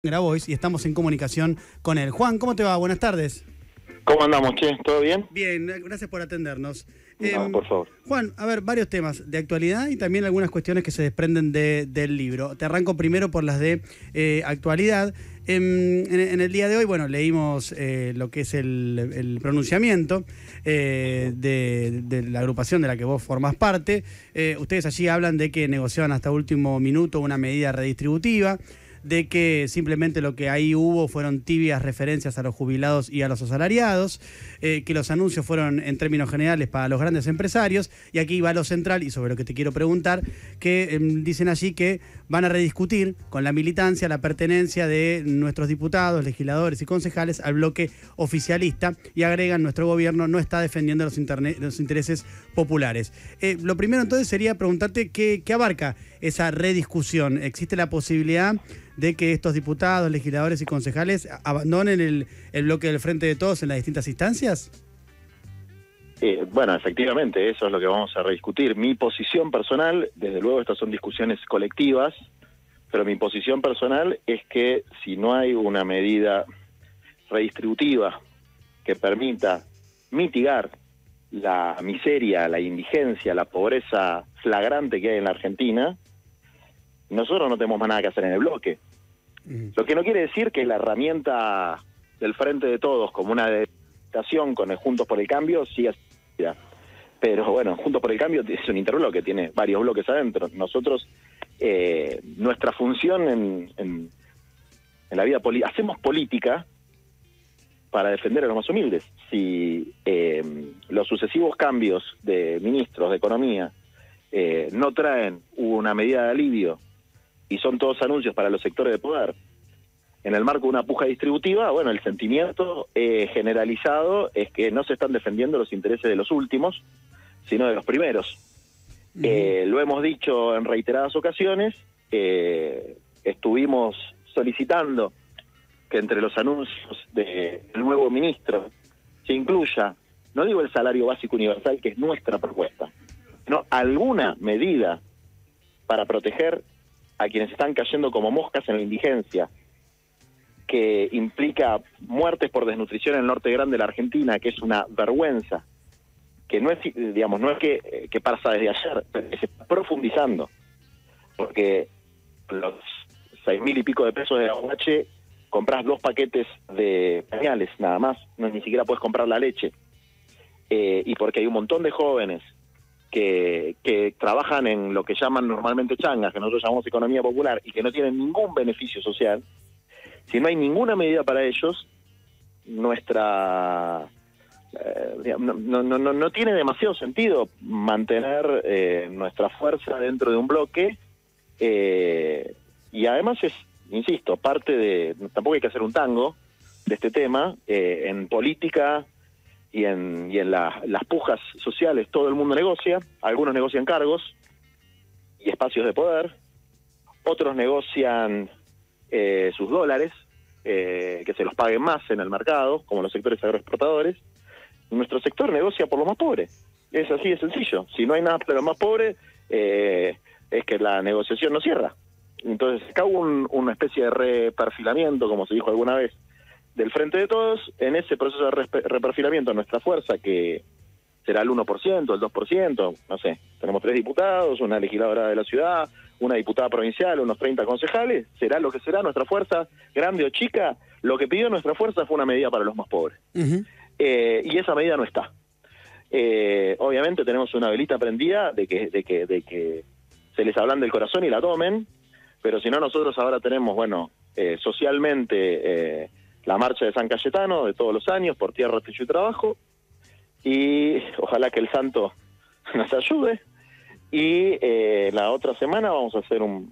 Grabois y estamos en comunicación con él. Juan, ¿cómo te va? Buenas tardes. ¿Cómo andamos, che? ¿Todo bien? Bien, gracias por atendernos. No, por favor. Juan, a ver, varios temas de actualidad y también algunas cuestiones que se desprenden del libro. Te arranco primero por las de actualidad. En el día de hoy, bueno, leímos lo que es el pronunciamiento de la agrupación de la que vos formás parte. Ustedes allí hablan de que negociaban hasta último minuto una medida redistributiva, de que simplemente lo que ahí hubo fueron tibias referencias a los jubilados y a los asalariados, que los anuncios fueron en términos generales para los grandes empresarios, y aquí va lo central y sobre lo que te quiero preguntar, que dicen allí que van a rediscutir con la militancia la pertenencia de nuestros diputados, legisladores y concejales al bloque oficialista, y agregan: nuestro gobierno no está defendiendo los intereses populares. Lo primero entonces sería preguntarte qué abarca esa rediscusión. ¿Existe la posibilidad de que estos diputados, legisladores y concejales abandonen el bloque del Frente de Todos en las distintas instancias? Bueno, efectivamente, eso es lo que vamos a rediscutir. Mi posición personal, desde luego estas son discusiones colectivas, pero mi posición personal es que si no hay una medida redistributiva que permita mitigar la miseria, la indigencia, la pobreza flagrante que hay en la Argentina, nosotros no tenemos más nada que hacer en el bloque. Lo que no quiere decir que la herramienta del Frente de Todos, como una delimitación con el Juntos por el Cambio, siga. Pero bueno, Juntos por el Cambio es un interbloque, tiene varios bloques adentro. Nosotros, nuestra función en la vida política, hacemos política para defender a los más humildes. Si los sucesivos cambios de ministros de Economía no traen una medida de alivio y son todos anuncios para los sectores de poder, en el marco de una puja distributiva, bueno, el sentimiento generalizado es que no se están defendiendo los intereses de los últimos, sino de los primeros. Lo hemos dicho en reiteradas ocasiones, estuvimos solicitando que entre los anuncios del nuevo ministro se incluya, no digo el salario básico universal, que es nuestra propuesta, sino alguna medida para proteger a quienes están cayendo como moscas en la indigencia, que implica muertes por desnutrición en el norte grande de la Argentina, que es una vergüenza, que no es, digamos, no es que pasa desde ayer, pero que se está profundizando, porque los 6.000 y pico de pesos de la UH compras 2 paquetes de pañales, nada más, no ni siquiera puedes comprar la leche, y porque hay un montón de jóvenes que trabajan en lo que llaman normalmente changas, que nosotros llamamos economía popular, y que no tienen ningún beneficio social. Si no hay ninguna medida para ellos, nuestra no tiene demasiado sentido mantener nuestra fuerza dentro de un bloque, y además es, insisto, parte de, tampoco hay que hacer un tango de este tema, en política y en las pujas sociales todo el mundo negocia, algunos negocian cargos y espacios de poder, otros negocian sus dólares, que se los paguen más en el mercado, como los sectores agroexportadores. Nuestro sector negocia por los más pobres, es así de sencillo. Si no hay nada para los más pobres, es que la negociación no cierra. Entonces acá hubo una especie de reperfilamiento, como se dijo alguna vez, del Frente de Todos. En ese proceso de reperfilamiento, nuestra fuerza, que será el 1%, el 2%, no sé, tenemos 3 diputados, una legisladora de la ciudad, una diputada provincial, unos 30 concejales, será lo que será nuestra fuerza, grande o chica. Lo que pidió nuestra fuerza fue una medida para los más pobres. Y esa medida no está. Obviamente tenemos una velita prendida de que se les ablande el corazón y la tomen, pero si no, nosotros ahora tenemos, bueno, socialmente la marcha de San Cayetano de todos los años por tierra, techo y trabajo, y ojalá que el santo nos ayude. Y la otra semana vamos a hacer un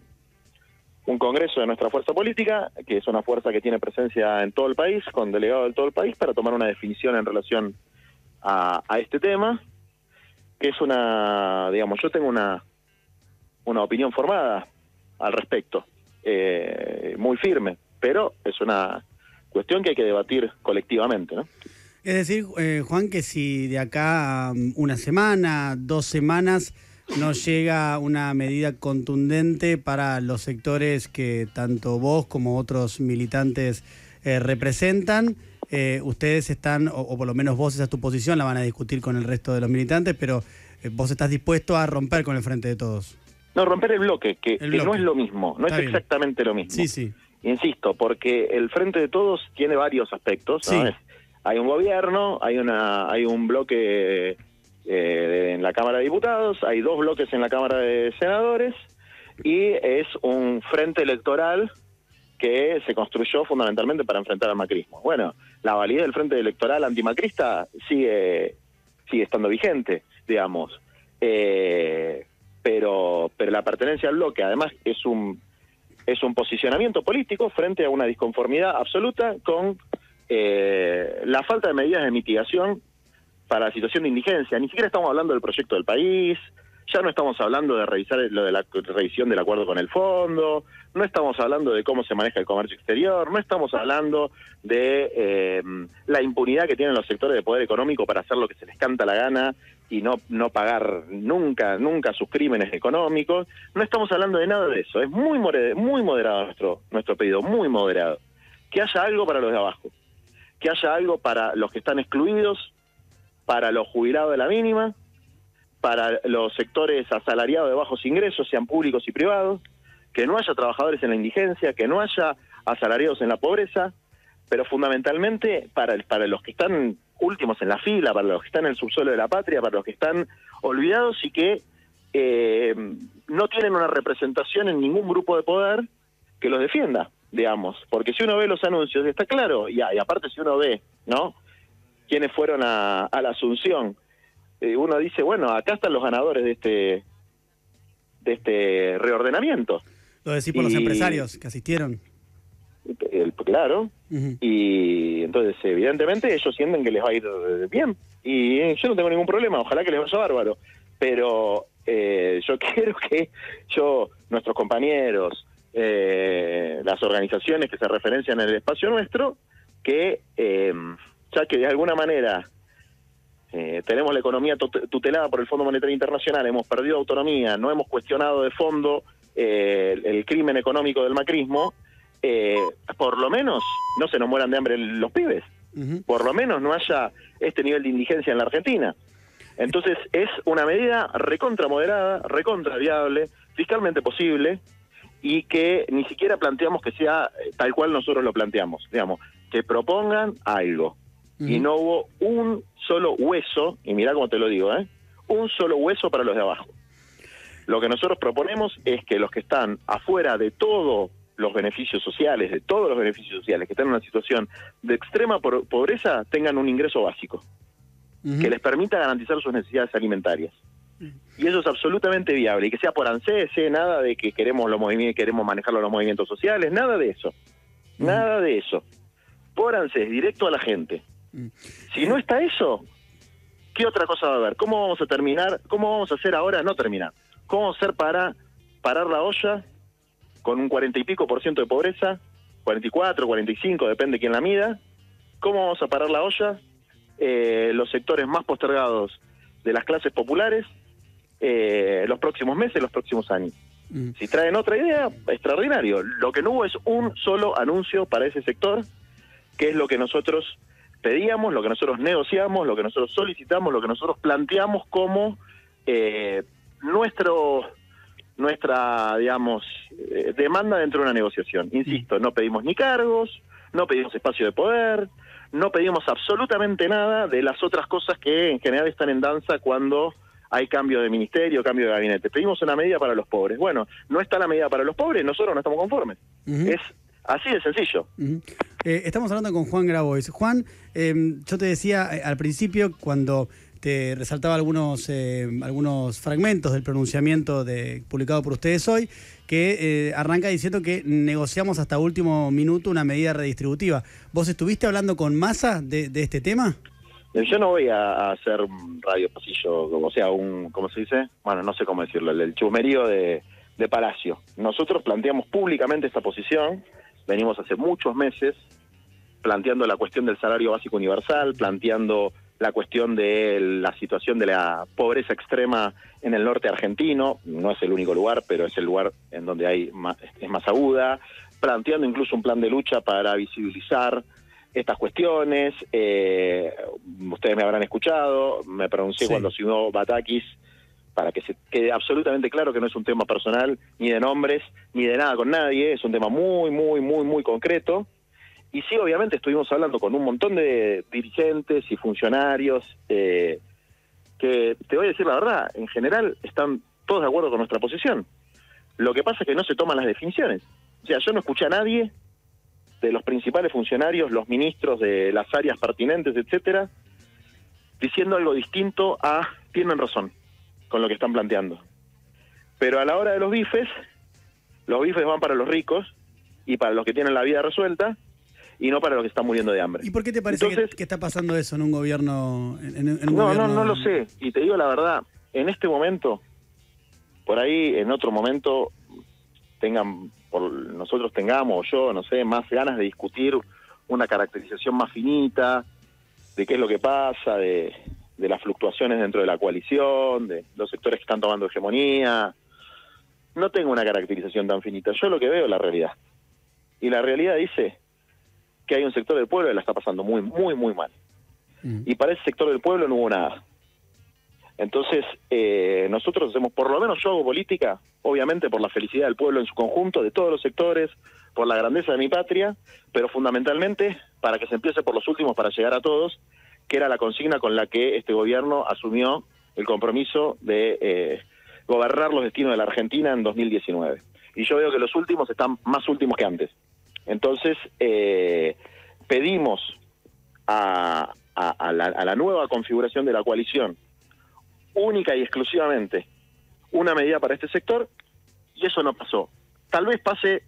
congreso de nuestra fuerza política, que es una fuerza que tiene presencia en todo el país, con delegados de todo el país, para tomar una definición en relación a este tema, que es una, digamos, yo tengo una opinión formada al respecto, muy firme, pero es una cuestión que hay que debatir colectivamente, ¿no? Es decir, Juan, que si de acá a una semana, 2 semanas, no llega una medida contundente para los sectores que tanto vos como otros militantes representan. Ustedes están, o por lo menos vos, esa es tu posición, la van a discutir con el resto de los militantes, pero vos estás dispuesto a romper con el Frente de Todos. No, romper el bloque, que no es lo mismo, no es exactamente lo mismo. Sí, sí. Insisto, porque el Frente de Todos tiene varios aspectos, ¿no? Sí. Hay un gobierno, hay un bloque en la Cámara de Diputados, hay 2 bloques en la Cámara de Senadores, y es un frente electoral que se construyó fundamentalmente para enfrentar al macrismo. Bueno, la validez del frente electoral antimacrista sigue estando vigente, digamos. Pero la pertenencia al bloque, además, es un posicionamiento político frente a una disconformidad absoluta con la falta de medidas de mitigación para la situación de indigencia. Ni siquiera estamos hablando del proyecto del país, ya no estamos hablando de revisar lo de la revisión del acuerdo con el fondo, no estamos hablando de cómo se maneja el comercio exterior, no estamos hablando de la impunidad que tienen los sectores de poder económico para hacer lo que se les canta la gana y no pagar nunca sus crímenes económicos. No estamos hablando de nada de eso. Es muy moderado nuestro pedido, muy moderado. Que haya algo para los de abajo, que haya algo para los que están excluidos, para los jubilados de la mínima, para los sectores asalariados de bajos ingresos, sean públicos y privados, que no haya trabajadores en la indigencia, que no haya asalariados en la pobreza, pero fundamentalmente para los que están últimos en la fila, para los que están en el subsuelo de la patria, para los que están olvidados y que no tienen una representación en ningún grupo de poder que los defienda, digamos. Porque si uno ve los anuncios, está claro, y aparte si uno ve, ¿no?, quienes fueron a la Asunción, uno dice, bueno, acá están los ganadores de este reordenamiento. Lo decís por los empresarios que asistieron. Claro, y entonces evidentemente ellos sienten que les va a ir bien, y yo no tengo ningún problema, ojalá que les vaya bárbaro, pero yo quiero que nuestros compañeros, las organizaciones que se referencian en el espacio nuestro, que ya que de alguna manera tenemos la economía tutelada por el Fondo Monetario Internacional, hemos perdido autonomía, no hemos cuestionado de fondo el crimen económico del macrismo, por lo menos no se nos mueran de hambre los pibes, por lo menos no haya este nivel de indigencia en la Argentina. Entonces es una medida recontra moderada, recontra viable, fiscalmente posible, y que ni siquiera planteamos que sea tal cual nosotros lo planteamos, digamos, que propongan algo. Y no hubo un solo hueso, y mirá cómo te lo digo, un solo hueso para los de abajo. Lo que nosotros proponemos es que los que están afuera de todos los beneficios sociales, que están en una situación de extrema pobreza, tengan un ingreso básico, que les permita garantizar sus necesidades alimentarias. Y eso es absolutamente viable, y que sea por ANSES, nada de que queremos manejarlo los movimientos sociales, nada de eso. Nada de eso. Por ANSES, directo a la gente. Si no está eso, ¿qué otra cosa va a haber? ¿Cómo vamos a terminar? ¿Cómo vamos a hacer ahora? No terminar. ¿Cómo vamos a hacer para parar la olla con un 40 y pico % de pobreza? 44, 45, depende quién la mida. ¿Cómo vamos a parar la olla? Los sectores más postergados de las clases populares, los próximos meses, los próximos años. Si traen otra idea, extraordinario. Lo que no hubo es un solo anuncio para ese sector, que es lo que nosotros pedíamos, lo que nosotros negociamos, lo que nosotros solicitamos, lo que nosotros planteamos como nuestra, digamos, demanda dentro de una negociación. Insisto, no pedimos ni cargos, no pedimos espacio de poder, no pedimos absolutamente nada de las otras cosas que en general están en danza cuando hay cambio de ministerio, cambio de gabinete. Pedimos una medida para los pobres. Bueno, no está la medida para los pobres, nosotros no estamos conformes. Es así de sencillo. Estamos hablando con Juan Grabois. Juan, yo te decía al principio, cuando te resaltaba algunos fragmentos del pronunciamiento publicado por ustedes hoy, que arranca diciendo que negociamos hasta último minuto una medida redistributiva. ¿Vos estuviste hablando con Massa de este tema? Yo no voy a hacer radio pasillo, o sea, ¿cómo se dice? Bueno, no sé cómo decirlo, el chumerío de Palacio. Nosotros planteamos públicamente esta posición, venimos hace muchos meses planteando la cuestión del salario básico universal, planteando la cuestión de la situación de la pobreza extrema en el norte argentino, no es el único lugar, pero es el lugar en donde es más aguda, planteando incluso un plan de lucha para visibilizar estas cuestiones. Ustedes me habrán escuchado, me pronuncié cuando asumió Batakis, para que se quede absolutamente claro que no es un tema personal, ni de nombres, ni de nada con nadie, es un tema muy, muy, muy, muy concreto. Y sí, obviamente estuvimos hablando con un montón de dirigentes y funcionarios que, te voy a decir la verdad, en general están todos de acuerdo con nuestra posición. Lo que pasa es que no se toman las definiciones. O sea, yo no escuché a nadie de los principales funcionarios, los ministros de las áreas pertinentes, etcétera, diciendo algo distinto a tienen razón con lo que están planteando. Pero a la hora de los bifes van para los ricos y para los que tienen la vida resuelta, y no para los que están muriendo de hambre. ¿Y por qué te parece que está pasando eso en un gobierno? No lo sé. Y te digo la verdad, en este momento, por ahí en otro momento, nosotros tengamos, yo no sé, más ganas de discutir una caracterización más finita de qué es lo que pasa, de las fluctuaciones dentro de la coalición, de los sectores que están tomando hegemonía. No tengo una caracterización tan finita. Yo lo que veo es la realidad. Y la realidad dice que hay un sector del pueblo que la está pasando muy, muy, muy mal. Y para ese sector del pueblo no hubo nada. Entonces, nosotros hacemos, por lo menos yo hago política, obviamente por la felicidad del pueblo en su conjunto, de todos los sectores, por la grandeza de mi patria, pero fundamentalmente para que se empiece por los últimos para llegar a todos, que era la consigna con la que este gobierno asumió el compromiso de gobernar los destinos de la Argentina en 2019. Y yo veo que los últimos están más últimos que antes. Entonces, pedimos a la nueva configuración de la coalición, única y exclusivamente, una medida para este sector, y eso no pasó. Tal vez pase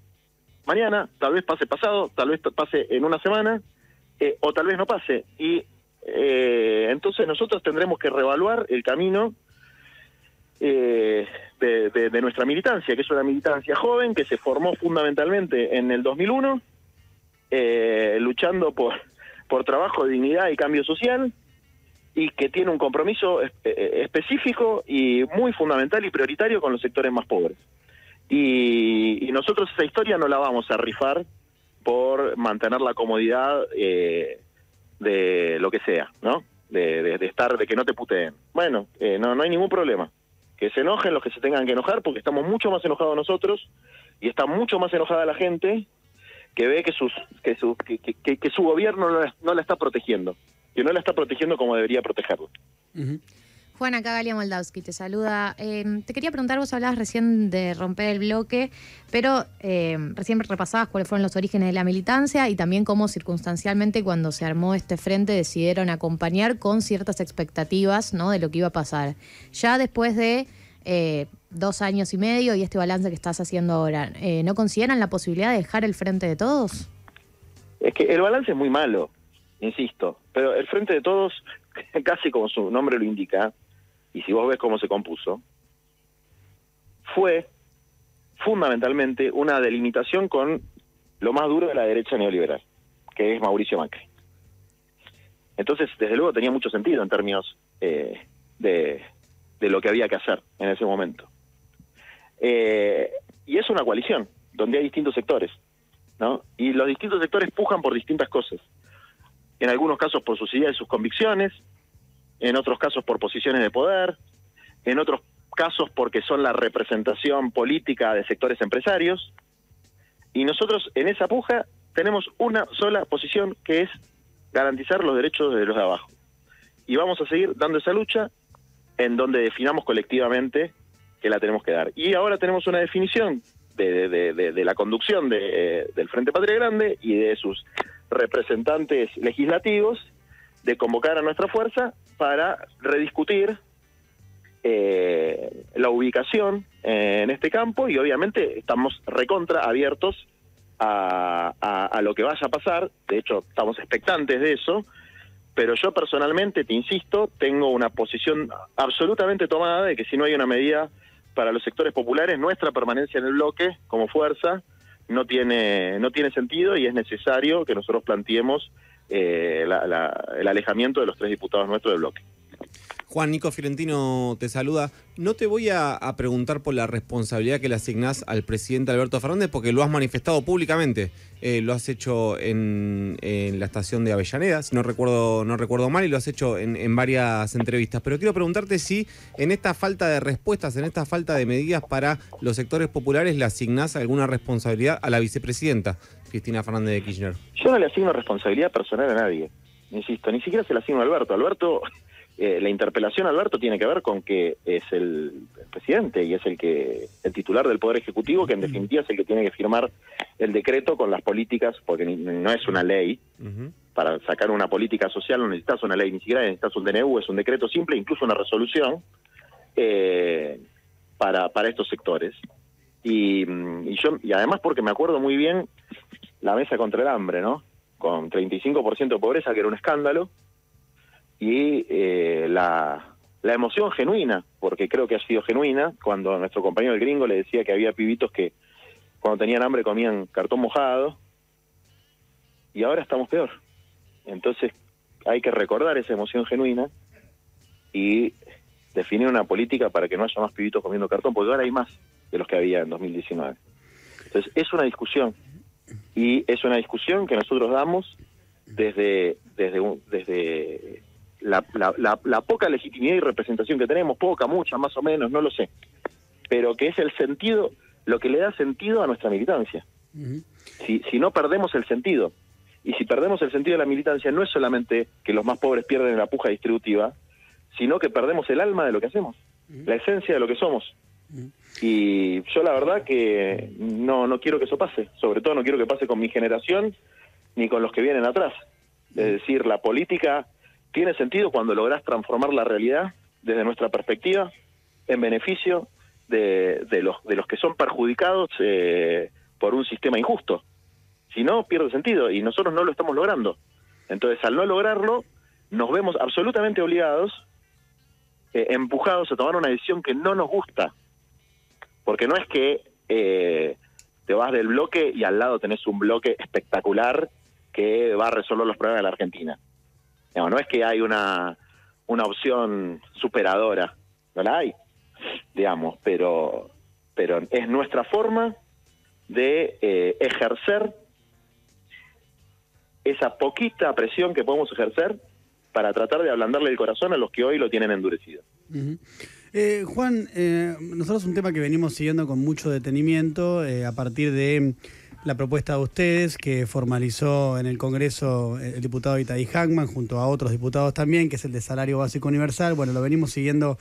mañana, tal vez pase pasado, tal vez pase en una semana, o tal vez no pase. Y entonces nosotros tendremos que reevaluar el camino de nuestra militancia, que es una militancia joven que se formó fundamentalmente en el 2001, luchando por trabajo, dignidad y cambio social, y que tiene un compromiso específico y muy fundamental y prioritario con los sectores más pobres. Y nosotros esa historia no la vamos a rifar por mantener la comodidad de lo que sea, ¿no? De que no te puteen. Bueno, no hay ningún problema. Que se enojen los que se tengan que enojar, porque estamos mucho más enojados nosotros y está mucho más enojada la gente que ve que su gobierno no la está protegiendo, que no la está protegiendo como debería protegerlo. Juan, acá Galia Moldavsky te saluda. Te quería preguntar, vos hablabas recién de romper el bloque, pero recién repasabas cuáles fueron los orígenes de la militancia y también cómo circunstancialmente cuando se armó este frente decidieron acompañar con ciertas expectativas, ¿no?, de lo que iba a pasar. Ya después de 2 años y medio y este balance que estás haciendo ahora, ¿no consideran la posibilidad de dejar el Frente de Todos? Es que el balance es muy malo, insisto, pero el Frente de Todos, casi como su nombre lo indica, y si vos ves cómo se compuso, fue fundamentalmente una delimitación con lo más duro de la derecha neoliberal, que es Mauricio Macri. Entonces, desde luego tenía mucho sentido en términos de lo que había que hacer en ese momento. Y es una coalición, donde hay distintos sectores, ¿no? Y los distintos sectores pujan por distintas cosas. En algunos casos por sus ideas y sus convicciones, en otros casos por posiciones de poder, en otros casos porque son la representación política de sectores empresarios, y nosotros en esa puja tenemos una sola posición, que es garantizar los derechos de los de abajo. Y vamos a seguir dando esa lucha en donde definamos colectivamente que la tenemos que dar. Y ahora tenemos una definición de la conducción del Frente Patria Grande y de sus representantes legislativos, de convocar a nuestra fuerza para rediscutir la ubicación en este campo, y obviamente estamos recontra abiertos a lo que vaya a pasar. De hecho, estamos expectantes de eso, pero yo personalmente, te insisto, tengo una posición absolutamente tomada de que si no hay una medida para los sectores populares, nuestra permanencia en el bloque como fuerza no tiene sentido, y es necesario que nosotros planteemos el alejamiento de los 3 diputados nuestros del bloque. Juan, Nico Fiorentino te saluda. No te voy a preguntar por la responsabilidad que le asignás al presidente Alberto Fernández, porque lo has manifestado públicamente. Lo has hecho en la estación de Avellaneda, si no recuerdo mal, y lo has hecho en varias entrevistas. Pero quiero preguntarte si en esta falta de respuestas, en esta falta de medidas para los sectores populares, le asignás alguna responsabilidad a la vicepresidenta, Cristina Fernández de Kirchner. Yo no le asigno responsabilidad personal a nadie, insisto, ni siquiera se la asigno a Alberto. La interpelación a Alberto tiene que ver con que es el presidente y es el titular del Poder Ejecutivo, que en definitiva es el que tiene que firmar el decreto con las políticas, porque no es una ley. Para sacar una política social no necesitas una ley, ni siquiera necesitas un DNU, es un decreto simple, incluso una resolución para estos sectores. Y además porque me acuerdo muy bien la mesa contra el hambre, ¿no? Con 35% de pobreza, que era un escándalo, y la emoción genuina, porque creo que ha sido genuina, cuando nuestro compañero el gringo le decía que había pibitos que cuando tenían hambre comían cartón mojado, y ahora estamos peor. Entonces hay que recordar esa emoción genuina y definir una política para que no haya más pibitos comiendo cartón, porque ahora hay más de los que había en 2019. Entonces es una discusión, y es una discusión que nosotros damos desde la poca legitimidad y representación que tenemos, poca, mucha, más o menos, no lo sé, pero que es el sentido, lo que le da sentido a nuestra militancia. Si no perdemos el sentido, y si perdemos el sentido de la militancia, no es solamente que los más pobres pierden la puja distributiva, sino que perdemos el alma de lo que hacemos, la esencia de lo que somos. Y yo la verdad que no quiero que eso pase, sobre todo no quiero que pase con mi generación ni con los que vienen atrás. Es decir, la política tiene sentido cuando lográs transformar la realidad desde nuestra perspectiva en beneficio de los que son perjudicados por un sistema injusto. Si no, pierde sentido, y nosotros no lo estamos logrando. Entonces, al no lograrlo, nos vemos absolutamente obligados, empujados a tomar una decisión que no nos gusta. Porque no es que te vas del bloque y al lado tenés un bloque espectacular que va a resolver los problemas de la Argentina. No es que hay una opción superadora, no la hay, digamos, pero es nuestra forma de ejercer esa poquita presión que podemos ejercer para tratar de ablandarle el corazón a los que hoy lo tienen endurecido. Juan, nosotros un tema que venimos siguiendo con mucho detenimiento a partir de la propuesta de ustedes que formalizó en el Congreso el diputado Itay Hackman junto a otros diputados también, que es el de salario básico universal. Bueno, lo venimos siguiendo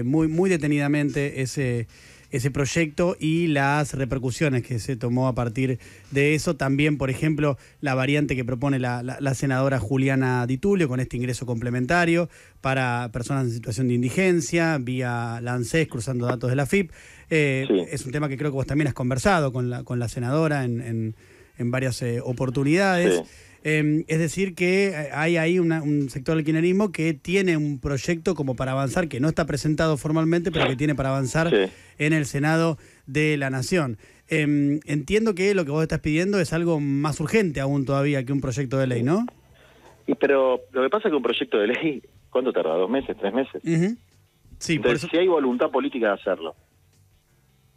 muy detenidamente ese proyecto y las repercusiones que se tomó a partir de eso. También, por ejemplo, la variante que propone la senadora Juliana Di Tulio con este ingreso complementario para personas en situación de indigencia, vía la ANSES, cruzando datos de la AFIP. Sí. Es un tema que creo que vos también has conversado con la senadora en varias oportunidades. Sí. Es decir, que hay ahí un sector del kirchnerismo que tiene un proyecto como para avanzar, que no está presentado formalmente, pero que tiene para avanzar en el Senado de la Nación. Entiendo que lo que vos estás pidiendo es algo más urgente aún todavía que un proyecto de ley, ¿no? Pero lo que pasa es que un proyecto de ley, ¿cuánto tarda? ¿2 meses? ¿3 meses? Sí, entonces, por eso... si hay voluntad política de hacerlo,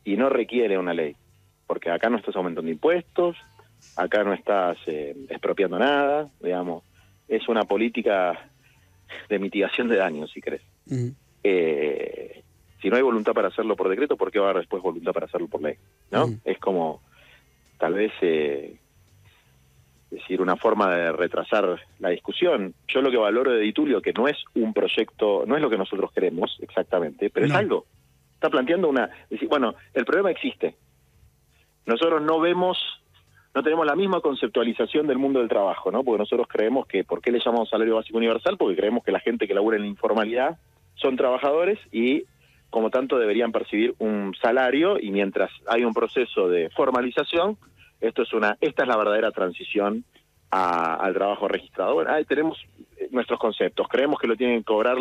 y no requiere una ley, porque acá no estás aumentando impuestos, acá no estás expropiando nada, digamos, es una política de mitigación de daños, si querés. Si no hay voluntad para hacerlo por decreto, ¿por qué va a haber después voluntad para hacerlo por ley? ¿No? Es como, tal vez, decir, una forma de retrasar la discusión. Yo lo que valoro de Di Tulio, que no es un proyecto, no es lo que nosotros queremos exactamente, pero es algo. Está planteando decir, bueno, el problema existe. Nosotros no tenemos la misma conceptualización del mundo del trabajo, ¿no? Porque nosotros creemos que, ¿por qué le llamamos salario básico universal? Porque creemos que la gente que labura en la informalidad son trabajadores y, como tanto, deberían percibir un salario, y mientras hay un proceso de formalización, esta es la verdadera transición al trabajo registrado. Bueno, ahí tenemos nuestros conceptos. Creemos que lo tienen que cobrar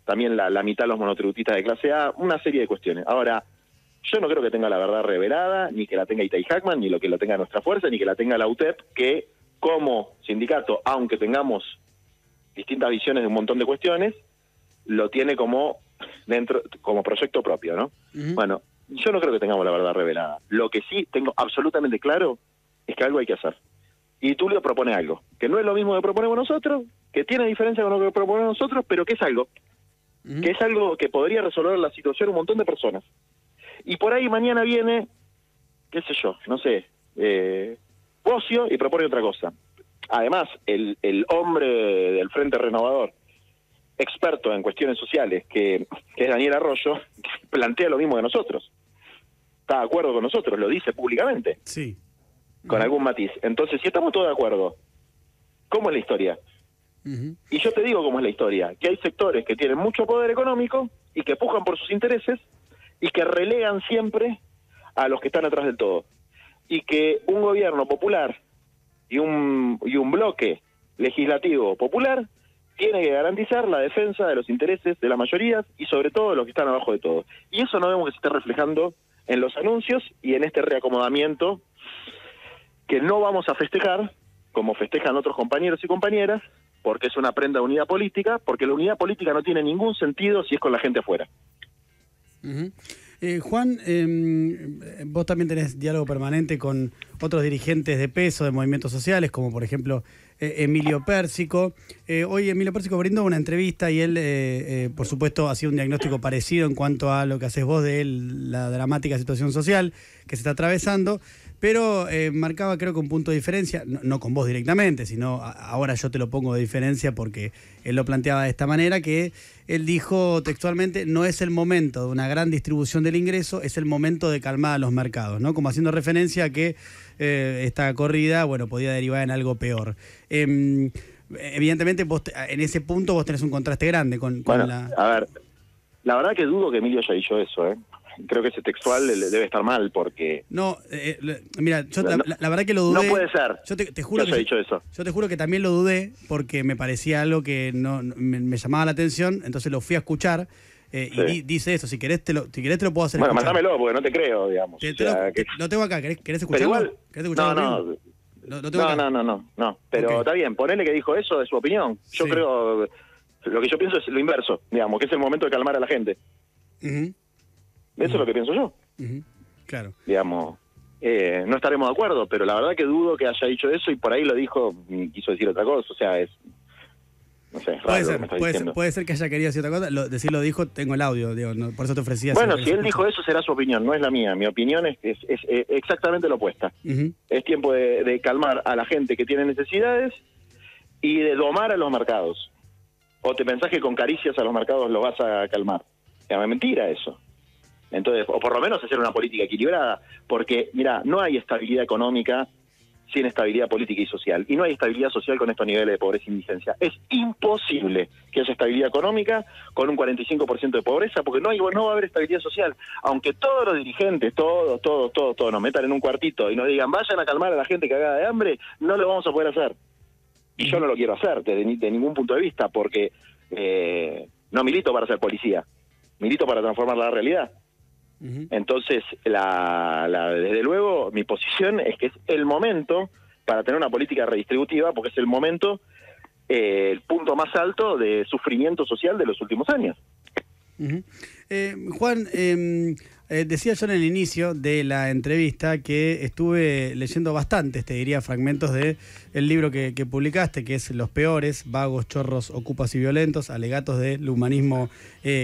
también la mitad los monotributistas de clase A, una serie de cuestiones. Ahora, yo no creo que tenga la verdad revelada, ni que la tenga Itay Hackman, ni que la tenga nuestra fuerza, ni que la tenga la UTEP, que como sindicato, aunque tengamos distintas visiones de un montón de cuestiones, lo tiene como proyecto propio, ¿no? Bueno, yo no creo que tengamos la verdad revelada. Lo que sí tengo absolutamente claro es que algo hay que hacer. Y Tulio propone algo, que no es lo mismo que proponemos nosotros, que tiene diferencia con lo que proponemos nosotros, pero que es algo. Que es algo que podría resolver la situación de un montón de personas. Y por ahí mañana viene, qué sé yo, no sé, Bocio y propone otra cosa. Además, el hombre del Frente Renovador, experto en cuestiones sociales, que es Daniel Arroyo, plantea lo mismo que nosotros. Está de acuerdo con nosotros, lo dice públicamente. Sí. Con algún matiz. Entonces, si estamos todos de acuerdo, ¿cómo es la historia? Y yo te digo cómo es la historia, que hay sectores que tienen mucho poder económico y que pujan por sus intereses y que relegan siempre a los que están atrás del todo. Y que un gobierno popular y un bloque legislativo popular tiene que garantizar la defensa de los intereses de las mayorías y sobre todo de los que están abajo de todo. Y eso no vemos que se esté reflejando en los anuncios y en este reacomodamiento que no vamos a festejar, como festejan otros compañeros y compañeras, porque es una prenda de unidad política, porque la unidad política no tiene ningún sentido si es con la gente afuera. Juan, vos también tenés diálogo permanente con otros dirigentes de peso de movimientos sociales, como por ejemplo Emilio Pérsico. Hoy Emilio Pérsico brindó una entrevista y él, por supuesto, ha sido un diagnóstico parecido en cuanto a lo que haces vos de la dramática situación social que se está atravesando, pero marcaba creo que un punto de diferencia, no con vos directamente, sino ahora yo te lo pongo de diferencia porque él lo planteaba de esta manera, que él dijo textualmente, no es el momento de una gran distribución del ingreso, es el momento de calmar a los mercados, ¿no? Como haciendo referencia a que esta corrida, bueno, podía derivar en algo peor. Evidentemente, vos, en ese punto vos tenés un contraste grande con la... A ver, la verdad que dudo que Emilio haya dicho eso, ¿eh? Creo que ese textual debe estar mal porque... No, mira, yo la verdad que lo dudé. No puede ser. Yo te juro que haya dicho eso. Yo te juro que también lo dudé porque me parecía algo que me llamaba la atención, entonces lo fui a escuchar y dice eso, si querés te lo puedo hacer bueno, escuchar. mándamelo porque no te creo, digamos. Lo tengo acá, ¿querés escucharlo? Igual, ¿Querés escucharlo? No, pero Okay. Está bien, ponele que dijo eso de su opinión. Yo creo, lo que yo pienso es lo inverso, digamos, que es el momento de calmar a la gente. Eso es lo que pienso yo. Claro. Digamos, no estaremos de acuerdo, pero la verdad que dudo que haya dicho eso y por ahí lo dijo, quiso decir otra cosa, o sea, es... No sé, puede ser que haya querido decir otra cosa, decirlo dijo, tengo el audio, digo, no, por eso te ofrecía... Bueno, si él dijo eso será su opinión, no es la mía. Mi opinión es exactamente lo opuesta. Es tiempo de calmar a la gente que tiene necesidades y de domar a los mercados. ¿O te pensás que con caricias a los mercados lo vas a calmar? Es mentira eso. Entonces, o por lo menos hacer una política equilibrada, porque, mira, no hay estabilidad económica sin estabilidad política y social, y no hay estabilidad social con estos niveles de pobreza e indigencia. Es imposible que haya estabilidad económica con un 45% de pobreza, porque no va a haber estabilidad social. Aunque todos los dirigentes, todos nos metan en un cuartito y nos digan, vayan a calmar a la gente cagada de hambre, no lo vamos a poder hacer. Y yo no lo quiero hacer de ningún punto de vista, porque no milito para ser policía, milito para transformar la realidad. Entonces, desde luego, mi posición es que es el momento para tener una política redistributiva, porque es el momento, el punto más alto de sufrimiento social de los últimos años. Juan, decía yo en el inicio de la entrevista que estuve leyendo bastantes, te diría, fragmentos de el libro que publicaste, que es Los Peores, Vagos, Chorros, Ocupas y Violentos, alegatos del humanismo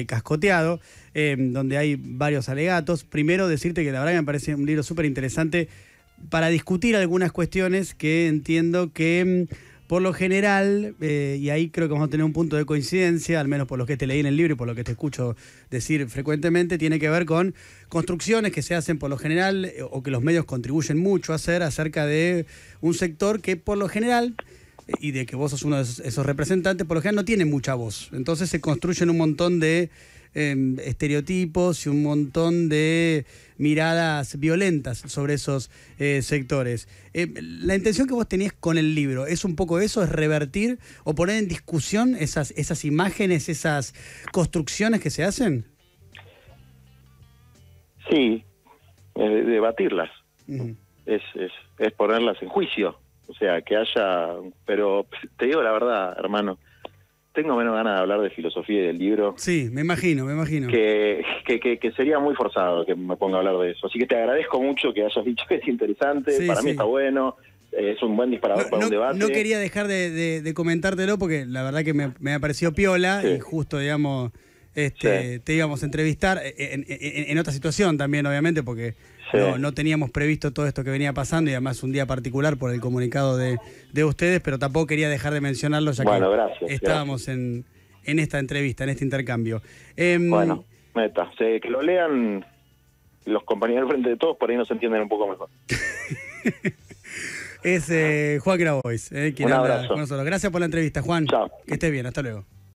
cascoteado, donde hay varios alegatos. Primero decirte que la verdad me parece un libro súper interesante para discutir algunas cuestiones que entiendo que... Por lo general, y ahí creo que vamos a tener un punto de coincidencia, al menos por lo que te leí en el libro y por lo que te escucho decir frecuentemente, tiene que ver con construcciones que se hacen por lo general o que los medios contribuyen mucho a hacer acerca de un sector que por lo general, y de que vos sos uno de esos representantes, por lo general no tiene mucha voz. Entonces se construyen un montón de estereotipos y un montón de miradas violentas sobre esos sectores. La intención que vos tenías con el libro es un poco eso, es revertir o poner en discusión esas imágenes, esas construcciones que se hacen. Sí, debatirlas, es ponerlas en juicio, O sea, que haya... Pero te digo la verdad, hermano, tengo menos ganas de hablar de filosofía y del libro. Sí, me imagino. Que sería muy forzado que me ponga a hablar de eso. Así que te agradezco mucho que hayas dicho que es interesante, Sí, para mí sí. está bueno, es un buen disparador para un debate. No quería dejar de comentártelo porque la verdad que me ha parecido piola Sí. y justo, digamos, Sí. te íbamos a entrevistar en otra situación también, obviamente, porque Sí. no teníamos previsto todo esto que venía pasando y además un día particular por el comunicado de ustedes, pero tampoco quería dejar de mencionarlo ya Bueno, que gracias, estábamos en esta entrevista, en este intercambio. Bueno, meta, que lo lean los compañeros del Frente de Todos, por ahí nos entienden un poco mejor. Es Juan Grabois, quien Un habla abrazo. con nosotros. Gracias por la entrevista, Juan. Chao. Que estés bien, hasta luego.